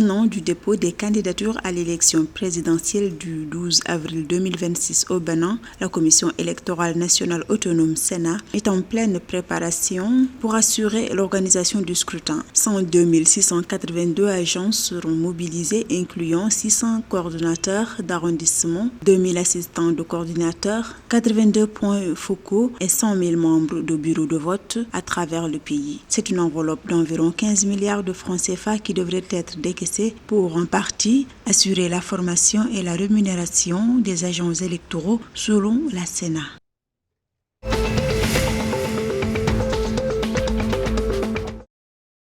un an du dépôt des candidatures à l'élection présidentielle du 12 avril 2026 au Bénin, la Commission électorale nationale autonome Sénat est en pleine préparation pour assurer l'organisation du scrutin. 102 682 agents seront mobilisés, incluant 600 coordonnateurs d'arrondissement, 2000 assistants de coordinateurs, 82 points focaux et 100 000 membres de bureaux de vote à travers le pays. C'est une enveloppe d'environ 15 milliards de francs CFA qui devrait être décaissée pour en partie assurer la formation et la rémunération des agents électoraux selon la Sénat.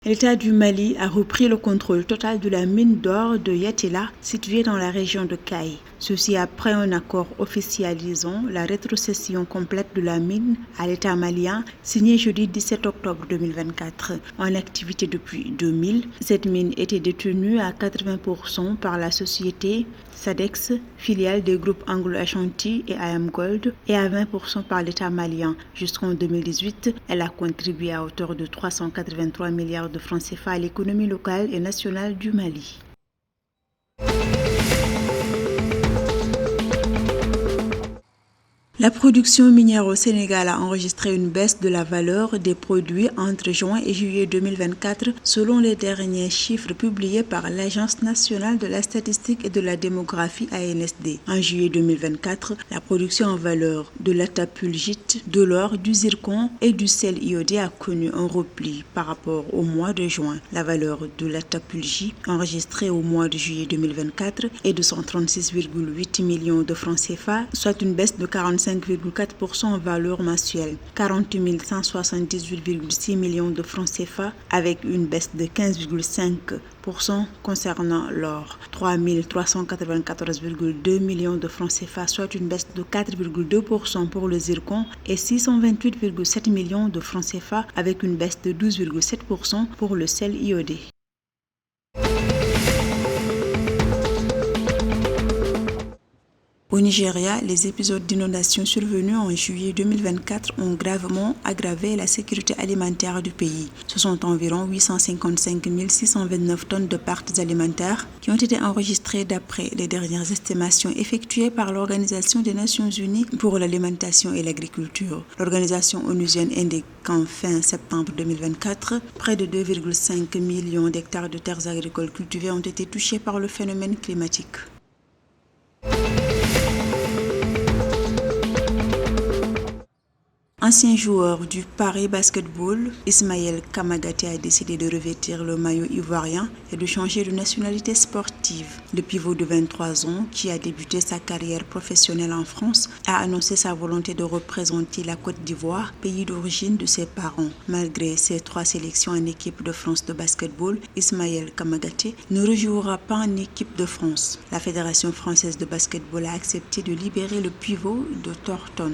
L'État du Mali a repris le contrôle total de la mine d'or de Yatila, située dans la région de Kaï. Ceci après un accord officialisant la rétrocession complète de la mine à l'État malien, signé jeudi 17 octobre 2024. En activité depuis 2000, cette mine était détenue à 80% par la société Sadex, filiale des groupes Anglo-Ashanti et AM Gold, et à 20% par l'État malien. Jusqu'en 2018, elle a contribué à hauteur de 383 milliards de francs CFA à l'économie locale et nationale du Mali. La production minière au Sénégal a enregistré une baisse de la valeur des produits entre juin et juillet 2024 selon les derniers chiffres publiés par l'Agence nationale de la statistique et de la démographie ANSD. En juillet 2024, la production en valeur de l'atapulgite, de l'or, du zircon et du sel iodé a connu un repli par rapport au mois de juin. La valeur de l'atapulgite enregistrée au mois de juillet 2024 est de 136,8 millions de francs CFA, soit une baisse de 45,4% en valeur mensuelle, 40 178,6 millions de francs CFA avec une baisse de 15,5% concernant l'or, 3 394,2 millions de francs CFA, soit une baisse de 4,2% pour le zircon et 628,7 millions de francs CFA avec une baisse de 12,7% pour le sel iodé. Au Nigeria, les épisodes d'inondation survenus en juillet 2024 ont gravement aggravé la sécurité alimentaire du pays. Ce sont environ 855 629 tonnes de pertes alimentaires qui ont été enregistrées d'après les dernières estimations effectuées par l'Organisation des Nations Unies pour l'alimentation et l'agriculture. L'organisation onusienne indique qu'en fin septembre 2024, près de 2,5 millions d'hectares de terres agricoles cultivées ont été touchés par le phénomène climatique. Ancien joueur du Paris Basketball, Ismaël Kamagaté a décidé de revêtir le maillot ivoirien et de changer de nationalité sportive. Le pivot de 23 ans, qui a débuté sa carrière professionnelle en France, a annoncé sa volonté de représenter la Côte d'Ivoire, pays d'origine de ses parents. Malgré ses 3 sélections en équipe de France de basketball, Ismaël Kamagaté ne rejouera pas en équipe de France. La Fédération française de basketball a accepté de libérer le pivot de Thornton.